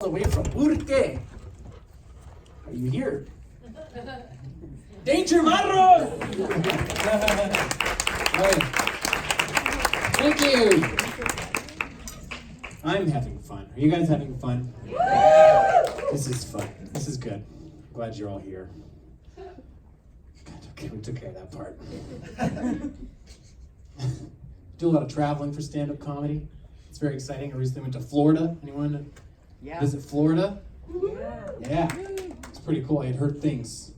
the way from Urque. Are you here? Danger Varoz! Thank you. I'm having fun. Are you guys having fun? This is fun. This is good. Glad you're all here. God, okay, we took care of that part. Do a lot of traveling for stand-up comedy. It's very exciting. I recently went to Florida. Anyone visit Florida? Yeah. It's pretty cool. I heard things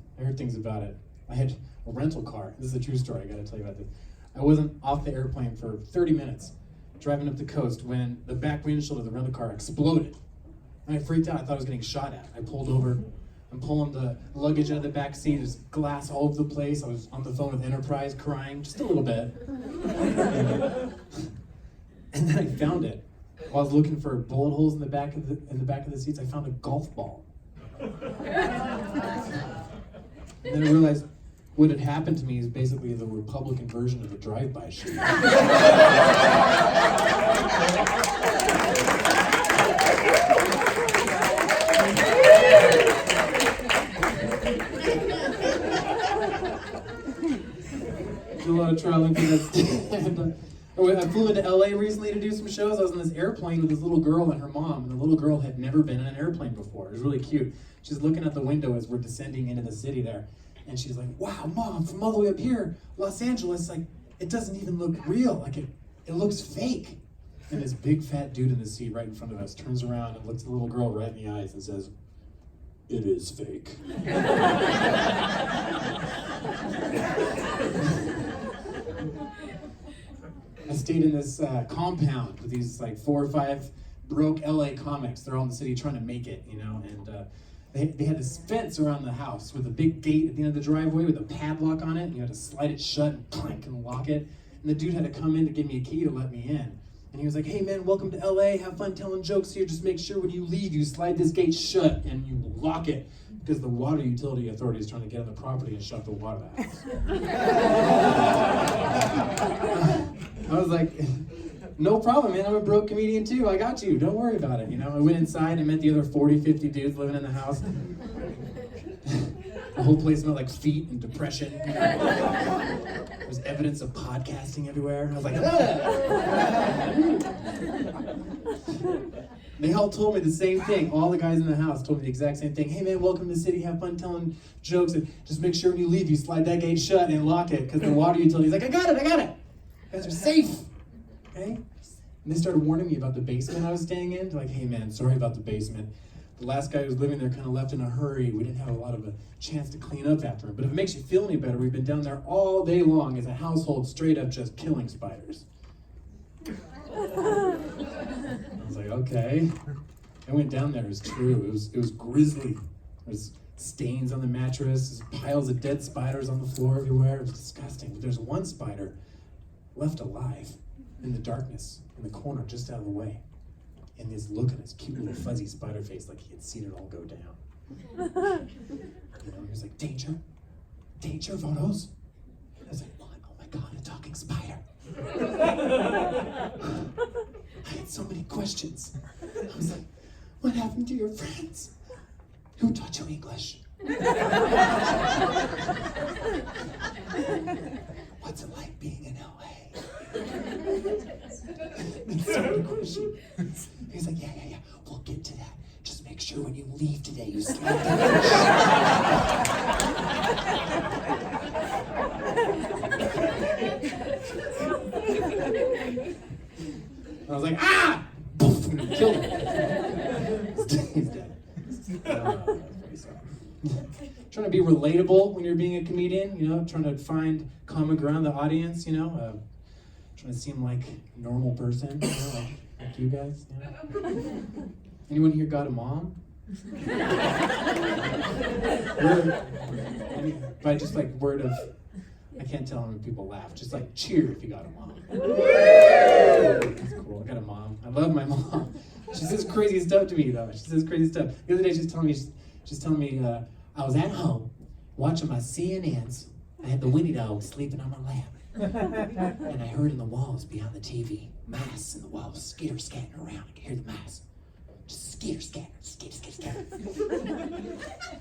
about it. I had a rental car. This is a true story. I got to tell you about this. I wasn't off the airplane for 30 minutes driving up the coast when the back windshield of the rental car exploded. And I freaked out. I thought I was getting shot at. I pulled over. I'm pulling the luggage out of the back seat. There's glass all over the place. I was on the phone with Enterprise crying just a little bit. And then I found it. While I was looking for bullet holes in the back of the seats, I found a golf ball. And then I realized what had happened to me is basically the Republican version of a drive-by shooting. A lot of traveling for this. I flew into LA recently to do some shows. I was on this airplane with this little girl and her mom, and the little girl had never been in an airplane before. It was really cute. She's looking out the window as we're descending into the city there, and she's like, "Wow, Mom, from all the way up here, Los Angeles, like, it doesn't even look real. Like, it looks fake." And this big fat dude in the seat right in front of us turns around and looks the little girl right in the eyes and says, "It is fake." I stayed in this compound with these like 4 or 5 broke LA comics. They're all in the city trying to make it, you know, and they had this fence around the house with a big gate at the end of the driveway with a padlock on it, and you had to slide it shut and plank and lock it. And the dude had to come in to give me a key to let me in. And he was like, "Hey man, welcome to LA, have fun telling jokes here. Just make sure when you leave, you slide this gate shut and you lock it, because the water utility authority is trying to get on the property and shut the water out." I was like, "No problem, man. I'm a broke comedian too. I got you. Don't worry about it." You know, I went inside and met the other 40, 50 dudes living in the house. The whole place smelled like feet and depression. There was evidence of podcasting everywhere. I was like, They all told me the same thing. All the guys in the house told me the exact same thing. "Hey man, welcome to the city. Have fun telling jokes. And just make sure when you leave, you slide that gate shut and lock it, because the water utility's like, I got it. You guys are safe." Okay? And they started warning me about the basement I was staying in. They're like, "Hey man, sorry about the basement. The last guy who was living there kind of left in a hurry. We didn't have a lot of a chance to clean up after him. But if it makes you feel any better, we've been down there all day long as a household, straight up just killing spiders." I was like, okay. I went down there. It was true. It was grisly. There was stains on the mattress, piles of dead spiders on the floor everywhere. It was disgusting. But there's one spider left alive in the darkness in the corner just out of the way. And this look on his cute little fuzzy spider face, like he had seen it all go down. You know, he was like, Danger Varoz." I was like, "What? Oh my God, a talking spider." I had so many questions. I was like, "What happened to your friends? Who taught you English? What's it like being in LA?" So many questions. He's like, yeah, we'll get to that. Just make sure when you leave today, you slide that I was like, "Ah!" Poof, and he killed him. He's dead. Trying to be relatable when you're being a comedian, you know, trying to find common ground in the audience, you know, trying to seem like a normal person, you know, like you guys. You know? Anyone here got a mom? By just like word of, I can't tell when people laugh, just like cheer if you got a mom. That's cool. I got a mom. I love my mom. She says crazy stuff to me though. She says crazy stuff. The other day she's telling me I was at home watching my CNNs. I had the Winnie dog sleeping on my lap. And I heard in the walls behind the TV, mice in the walls skitter-scatting around. I could hear the mice. Just skitter-scatting.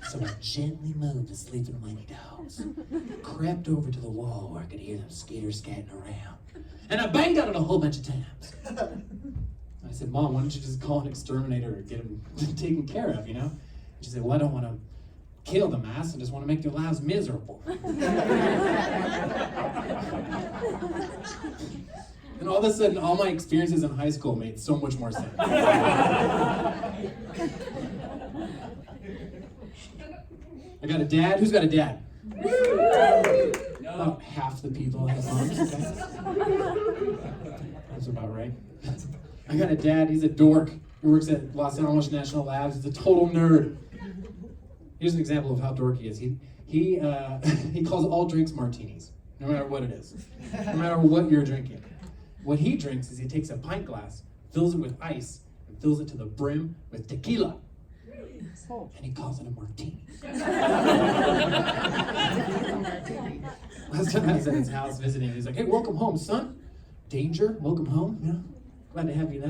So I gently moved the sleeping lady dogs, crept over to the wall where I could hear them skaters scatting around, and I banged on it a whole bunch of times. I said, Mom, why don't you just call an exterminator and get them taken care of, you know? And she said, well, I don't want to kill them, ass. I just want to make their lives miserable. And all of a sudden, all my experiences in high school made so much more sense. I got a dad. Who's got a dad? About half the people have moms. Okay? That's about right. I got a dad. He's a dork. He works at Los Alamos National Labs. He's a total nerd. Here's an example of how dorky he is. He calls all drinks martinis, no matter what it is, no matter what you're drinking. What he drinks is he takes a pint glass, fills it with ice, and fills it to the brim with tequila. And he calls it a martini. Last time I was at his house visiting, he's like, hey, welcome home, son. Danger, welcome home. You know, glad to have you.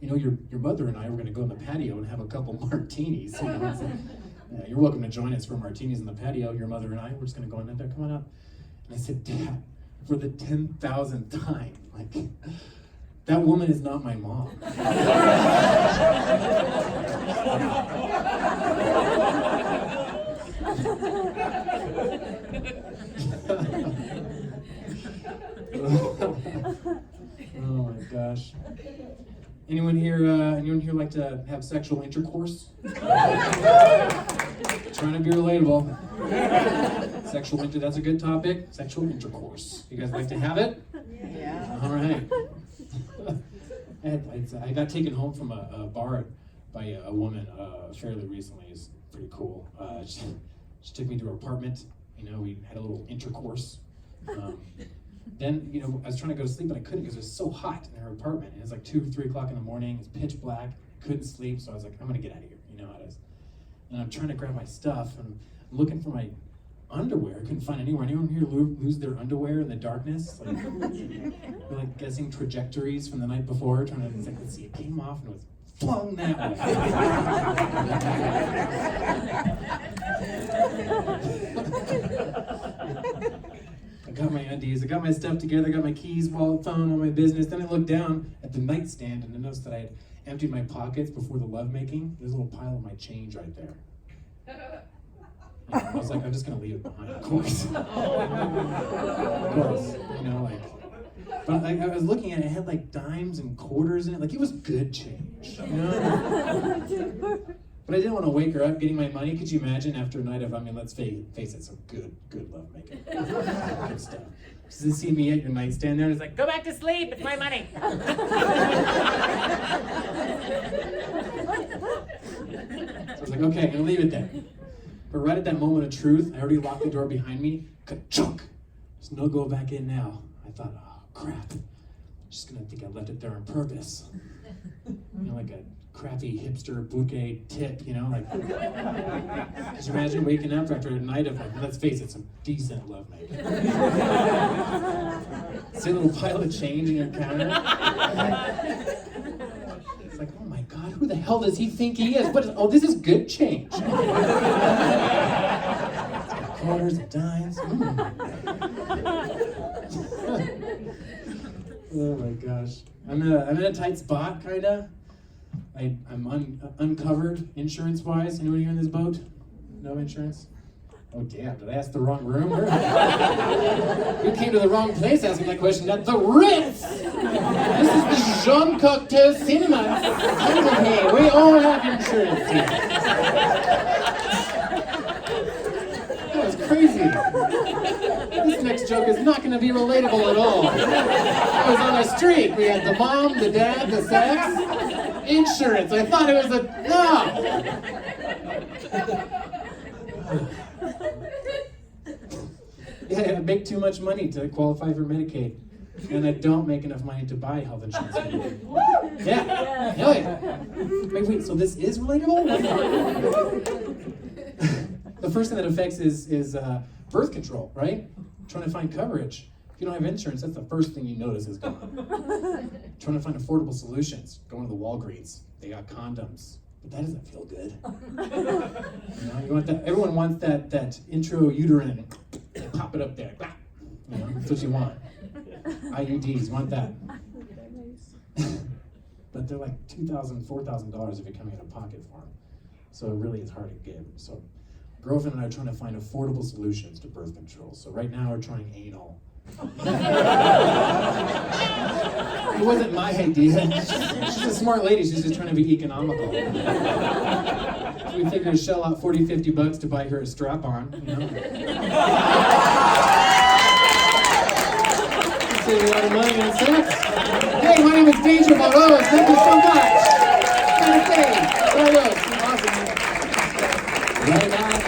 You know, your mother and I were going to go in the patio and have a couple martinis. You know, so, yeah, you're welcome to join us for martinis in the patio. Your mother and I, we're just going to go in there. Come on up. And I said, Dad, for the 10,000th time, like, that woman is not my mom. Oh my gosh. Anyone here like to have sexual intercourse? Trying to be relatable. Sexual that's a good topic. Sexual intercourse. You guys like to have it? Yeah. All right. I got taken home from a bar by a woman fairly recently. It's pretty cool. She took me to her apartment. You know, we had a little intercourse. Then, you know, I was trying to go to sleep, but I couldn't because it was so hot in her apartment. And it was like 2 or 3 o'clock in the morning. It's pitch black. Couldn't sleep, so I was like, I'm gonna get out of here. You know how it is. And I'm trying to grab my stuff, and I'm looking for my underwear. I couldn't find anywhere. Anyone here lose their underwear in the darkness? Like, we're like guessing trajectories from the night before, trying to, like, let's see, it came off and it was flung that way. I got my undies, I got my stuff together, got my keys, wallet, phone, all my business. Then I looked down at the nightstand and I noticed that I had emptied my pockets before the lovemaking. There's a little pile of my change right there. And I was like, I'm just gonna leave it behind, of course. Of course, you know, like. But I was looking at it, it had like dimes and quarters in it, like it was good change, you know? But I didn't want to wake her up getting my money. Could you imagine after a night of, I mean, let's face it, some good lovemaking. Good stuff. She doesn't see me at your nightstand there and it's like, go back to sleep, it's my money. So I was like, okay, I'm gonna leave it there. But right at that moment of truth, I already locked the door behind me, ka-chunk. There's no go back in now. I thought, oh crap, she's gonna think I left it there on purpose. You know, like a crappy hipster bouquet tip, you know, like, could you imagine waking up after a night of, like, let's face it, some decent lovemaking. See a little pile of change in your counter? It's like, oh my God, who the hell does he think he is? Oh, this is good change. It's got quarters and dimes. Oh my gosh. I'm in a tight spot, kinda. I'm uncovered insurance-wise. Anyone here in this boat? No insurance? Oh damn, did I ask the wrong room? You came to the wrong place asking that question at the Ritz! This is the Jean Cocteau Cinema. Come here, we all have insurance here. That was crazy. This next joke is not going to be relatable at all. I was on a streak. We had the mom, the dad, the sex, insurance. I thought it was Yeah, I make too much money to qualify for Medicaid. And I don't make enough money to buy health insurance. Yeah, hell yeah. Wait, so this is relatable? The first thing that affects is birth control, right? Trying to find coverage. If you don't have insurance, that's the first thing you notice is gone. Trying to find affordable solutions. Going to the Walgreens. They got condoms, but that doesn't feel good. You want that? Everyone wants that intrauterine. Pop it up there. That's what you want. IUDs, want that. But they're like $2,000, $4,000 if you're coming out of pocket for them. So it really is hard to get. So girlfriend and I are trying to find affordable solutions to birth control. So right now we're trying anal. It wasn't my idea. She's a smart lady. She's just trying to be economical. So we figured to shell out $40, $50 to buy her a strap-on. Save a lot of money on sex. Hey, my name is K Varoz. Thank you so much.